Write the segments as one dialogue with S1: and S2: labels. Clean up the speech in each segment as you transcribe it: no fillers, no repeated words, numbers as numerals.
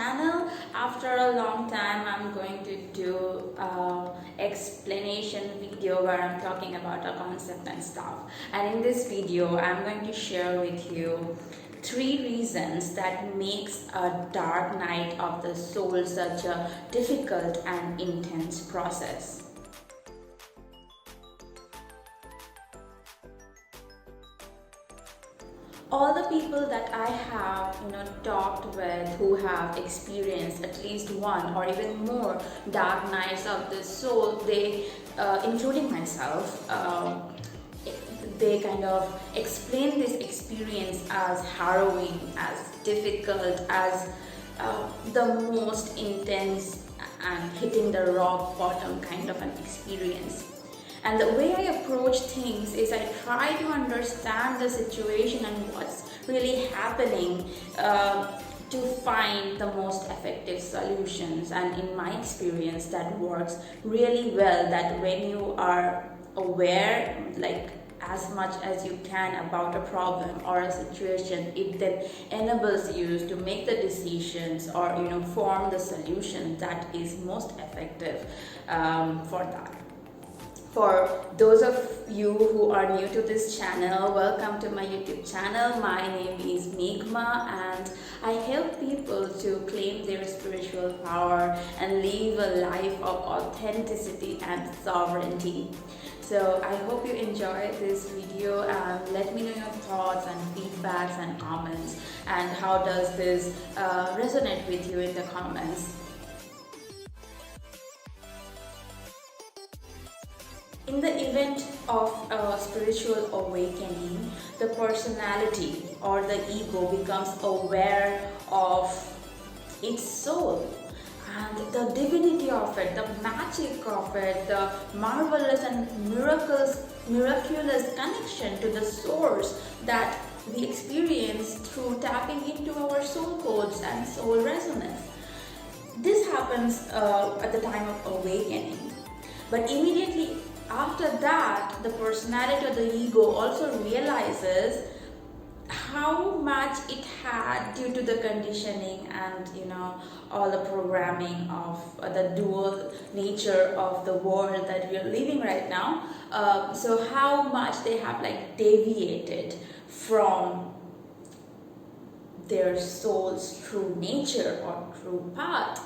S1: channel. After a long time, I'm going to do an explanation video where I'm talking about a concept and stuff. And in this video, I'm going to share with you 3 reasons that makes a dark night of the soul such a difficult and intense process. All the people that I have talked with who have experienced at least one or even more dark nights of the soul, they including myself, they kind of explain this experience as harrowing, as difficult, as the most intense and hitting the rock bottom kind of an experience. And the way I approach things is I try to understand the situation and what's really happening to find the most effective solutions. And in my experience, that works really well, that when you are aware, like as much as you can about a problem or a situation, it then enables you to make the decisions or form the solution that is most effective for that. For those of you who are new to this channel, welcome to my YouTube channel. My name is Meader and I help people to claim their spiritual power and live a life of authenticity and sovereignty. So I hope you enjoy this video and let me know your thoughts and feedbacks and comments, and how does this resonate with you in the comments. In the event of a spiritual awakening, the personality or the ego becomes aware of its soul and the divinity of it, the magic of it, the marvelous and miraculous connection to the source that we experience through tapping into our soul codes and soul resonance. This happens at the time of awakening, but immediately after that, the personality or the ego also realizes how much it had due to the conditioning and all the programming of the dual nature of the world that we are living right now. So how much they have deviated from their soul's true nature or true path,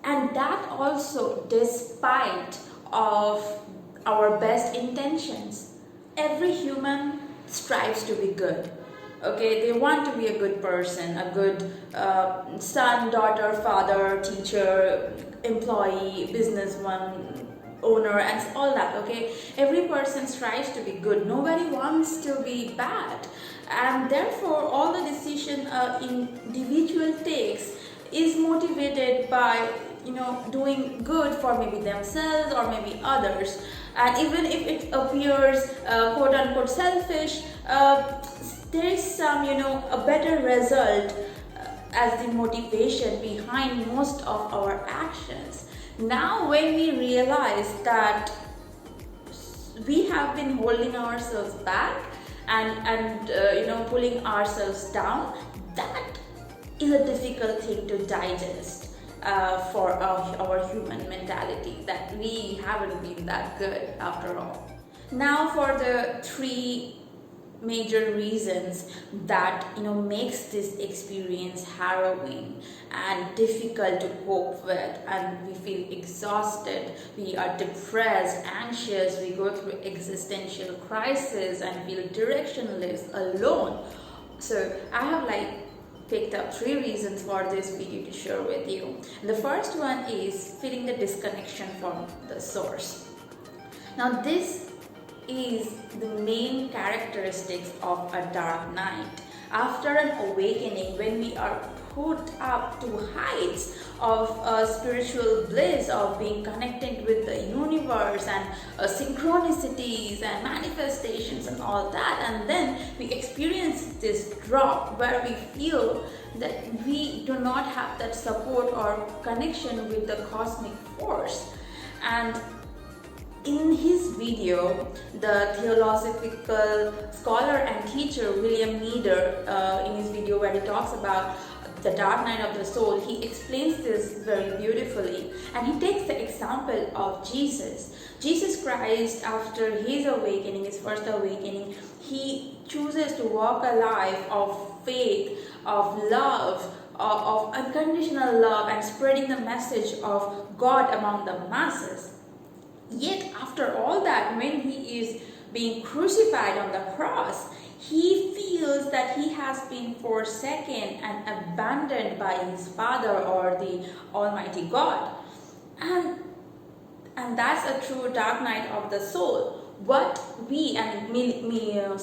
S1: and that also despite of our best intentions. Every human strives to be good. Okay, they want to be a good person, a good son, daughter, father, teacher, employee, businessman, owner, and all that. Okay, every person strives to be good. Nobody wants to be bad, and therefore all the decision individual takes is motivated by doing good for maybe themselves or maybe others. And even if it appears quote unquote selfish, there is some a better result as the motivation behind most of our actions. Now when we realize that we have been holding ourselves back and pulling ourselves down, that is a difficult thing to digest. For our human mentality, that we haven't been that good after all. Now for the 3 major reasons that makes this experience harrowing and difficult to cope with, and we feel exhausted, we are depressed, anxious, we go through existential crisis and feel directionless, alone. So I have picked up 3 reasons for this video to share with you. The first one is feeling the disconnection from the source. Now this is the main characteristics of a dark night. After an awakening, when we are put up to heights of spiritual bliss, of being connected with the universe and synchronicities and manifestations and all that, and then we experience this drop where we feel that we do not have that support or connection with the cosmic force. And in his video, the theosophical scholar and teacher William Meader, in his video where he talks about the dark night of the soul, he explains this very beautifully, and he takes the example of Jesus. Jesus Christ, after his awakening, his first awakening, he chooses to walk a life of faith, of love, of unconditional love, and spreading the message of God among the masses. Yet after all that, when he is being crucified on the cross, he feels that he has been forsaken and abandoned by his Father or the Almighty God. And that's a true dark night of the soul. What we, and Meader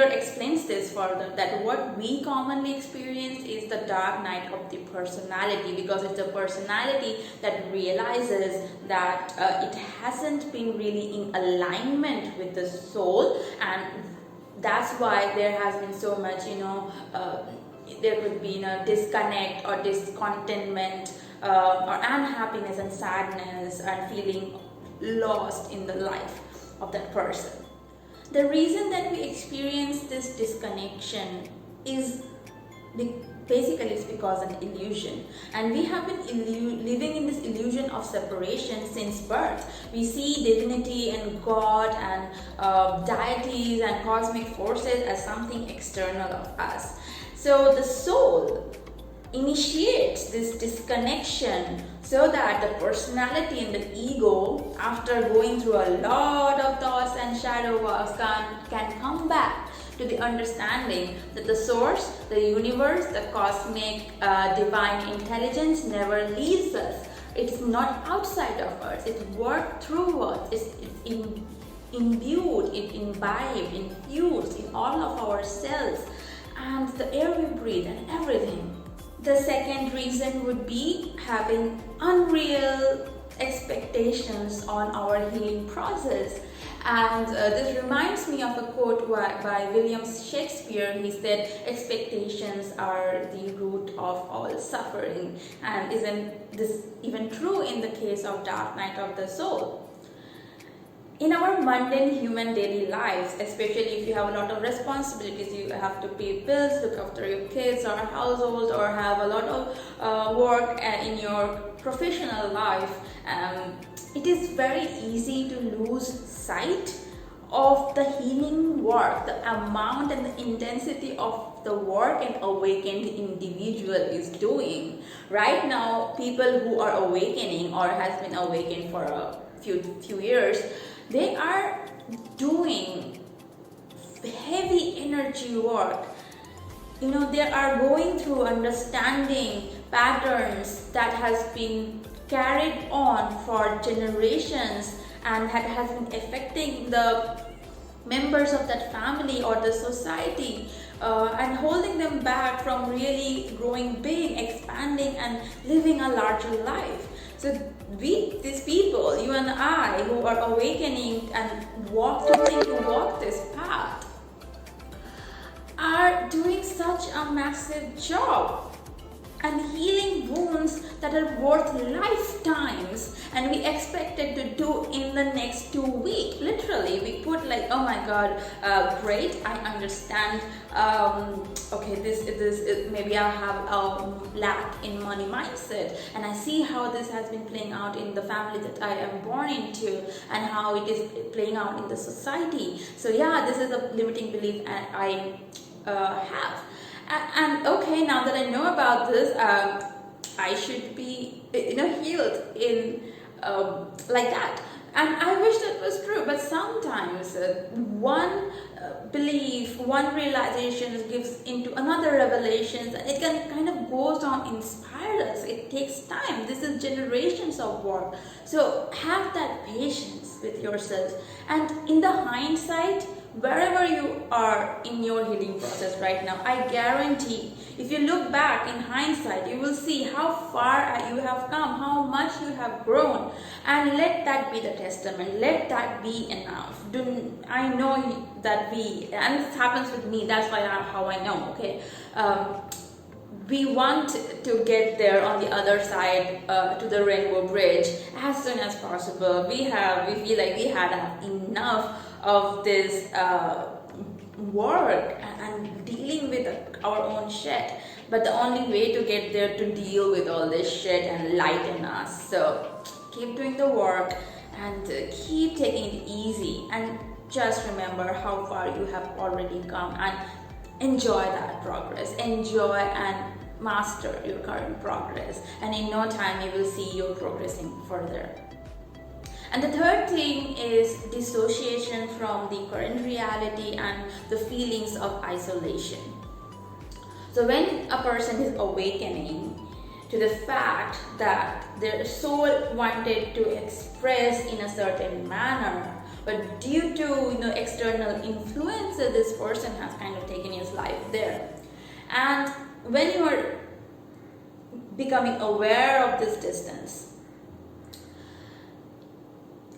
S1: explains this further, that what we commonly experience is the dark night of the personality, because it's the personality that realizes that it hasn't been really in alignment with the soul, and that's why there has been so much, there could be disconnect or discontentment or unhappiness and sadness and feeling lost in the life of that person. The reason that we experience this disconnection is basically it's because of an illusion, and we have been living in this illusion of separation since birth. We see divinity and God and deities and cosmic forces as something external of us. So the soul initiates this disconnection so that the personality and the ego, after going through a lot of thoughts and shadow works, can come back to the understanding that the source, the universe, the cosmic divine intelligence never leaves us. It's not outside of us. It's worked through us. It's imbued, imbibed, infused in all of our cells and the air we breathe and everything. The second reason would be having unreal expectations on our healing process. And this reminds me of a quote by William Shakespeare. He said, "Expectations are the root of all suffering." And isn't this even true in the case of dark night of the soul? In our mundane human daily lives, especially if you have a lot of responsibilities, you have to pay bills, look after your kids or household, or have a lot of work in your professional life, it is very easy to lose sight of the healing work, the amount and the intensity of the work an awakened individual is doing. Right now, people who are awakening or has been awakened for a few years, they are doing heavy energy work. They are going through understanding patterns that has been carried on for generations and has been affecting the members of that family or the society, and holding them back from really growing big, expanding and living a larger life. So these people, you and I, who are awakening and willing to walk this path, are doing such a massive job and healing wounds that are worth lifetimes, and we expected to do in the next 2 weeks. Literally, we put like, oh my God, great, I understand. Okay, this maybe I have a lack in money mindset, and I see how this has been playing out in the family that I am born into, and how it is playing out in the society. So yeah, this is a limiting belief I have. And okay, now that I know about this, I should be healed in like that. And I wish that was true, but sometimes one belief, one realization gives into another revelation, and it can kind of goes on, inspire us. It takes time. This is generations of work. So have that patience with yourself. And in the hindsight, wherever you are in your healing process right now, I guarantee if you look back in hindsight, you will see how far you have come, how much you have grown, and let that be the testament. Let that be enough. I know that and this happens with me, that's how I know, okay? We want to get there on the other side to the rainbow bridge as soon as possible. We feel like we had enough of this work and dealing with our own shit. but the only way to get there to deal with all this shit and lighten us. So keep doing the work and keep taking it easy, and just remember how far you have already come, and enjoy that progress. Enjoy and master your current progress, and in no time you will see you progressing further. And the third thing is dissociation from the current reality and the feelings of isolation. So when a person is awakening to the fact that their soul wanted to express in a certain manner, but due to external influences, this person has kind of taken his life there. And when you are becoming aware of this distance,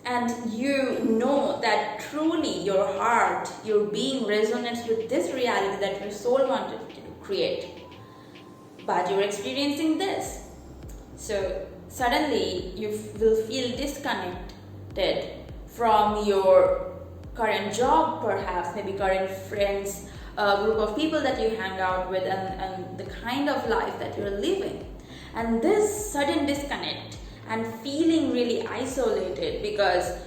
S1: and you know that truly your heart, your being resonates with this reality that your soul wanted to create, but you're experiencing this. So suddenly you will feel disconnected from your current job, perhaps, maybe current friends, group of people that you hang out with, and the kind of life that you're living. And this sudden disconnect and feeling really isolated, because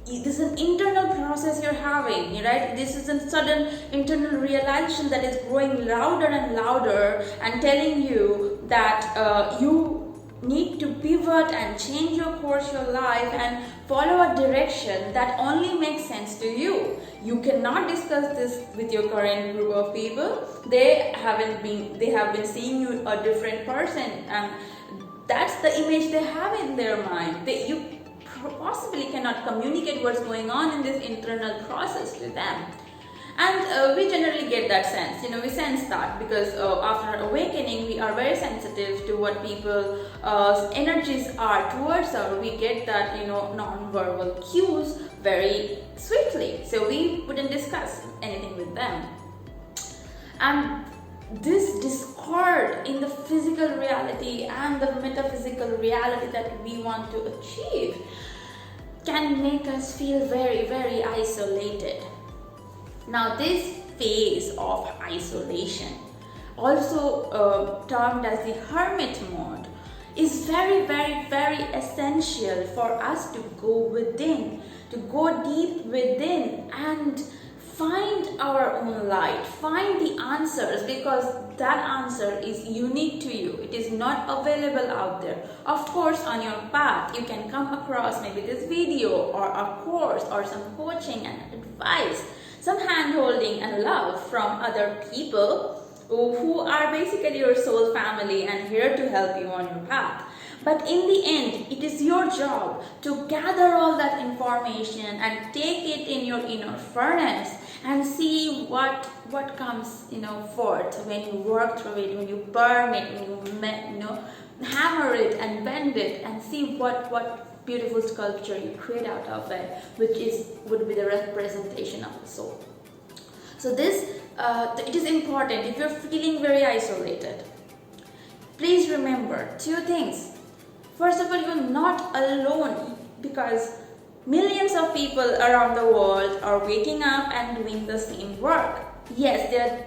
S1: this is an internal process you're having, right? This is a sudden internal realization that is growing louder and louder and telling you that you need to pivot and change your course, your life, and follow a direction that only makes sense to you. You cannot discuss this with your current group of people. They have been seeing you a different person, and that's the image they have in their mind. You possibly cannot communicate what's going on in this internal process to them. And we generally get that sense, we sense that, because after awakening, we are very sensitive to what people's energies are towards us. We get that, non-verbal cues very swiftly. So we wouldn't discuss anything with them. And this discord in the physical reality and the metaphysical reality that we want to achieve can make us feel very, very isolated. Now, this phase of isolation, also termed as the hermit mode, is very, very, very essential for us to go within, to go deep within and find our own light, find the answers, because that answer is unique to you. It is not available out there. Of course, on your path, you can come across maybe this video or a course or some coaching and advice, some hand-holding and love from other people who are basically your soul family and here to help you on your path. But in the end, it is your job to gather all that information and take it in your inner furnace and see what comes forth when you work through it, when you burn it, when you hammer it and bend it, and see what beautiful sculpture you create out of it, which would be the representation of the soul. So this it is important. If you're feeling very isolated, please remember two things. First of all, you're not alone, because millions of people around the world are waking up and doing the same work. Yes, they're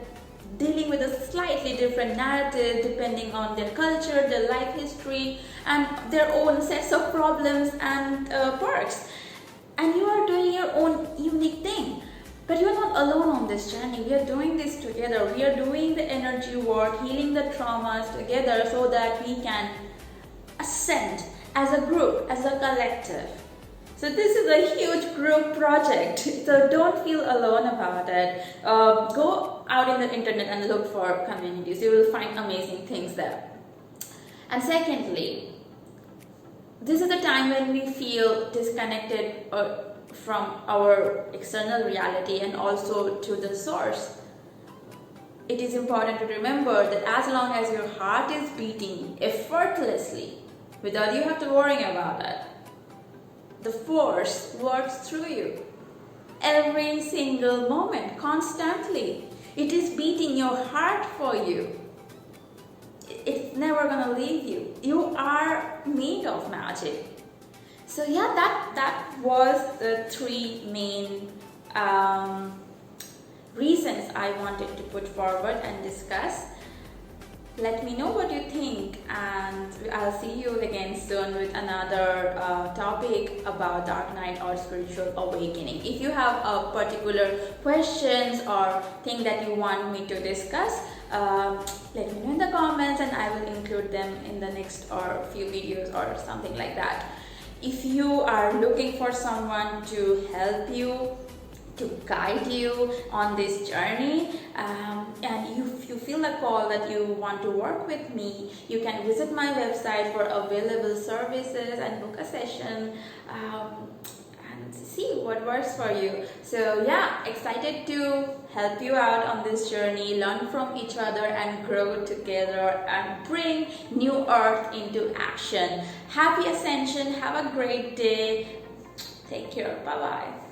S1: dealing with a slightly different narrative depending on their culture, their life history, and their own sets of problems and perks. And you are doing your own unique thing. But you're not alone on this journey. We are doing this together. We are doing the energy work, healing the traumas together, so that we can ascend as a group, as a collective. So this is a huge group project. So don't feel alone about it. Go out in the internet and look for communities. You will find amazing things there. And secondly, this is the time when we feel disconnected from our external reality and also to the source. It is important to remember that as long as your heart is beating effortlessly, without you have to worry about it, the force works through you every single moment, constantly. It is beating your heart for you. It's never gonna leave you. You are made of magic. So yeah, that was the three main reasons I wanted to put forward and discuss. Let me know what you think, and I'll see you again soon with another topic about Dark Night or Spiritual Awakening. If you have a particular questions or thing that you want me to discuss, let me know in the comments and I will include them in the next or few videos or something like that. If you are looking for someone to help you, to guide you on this journey, and you feel a call that you want to work with me, you can visit my website for available services and book a session, and see what works for you. So yeah, excited to help you out on this journey, learn from each other and grow together and bring new earth into action. Happy ascension, have a great day, take care, bye bye.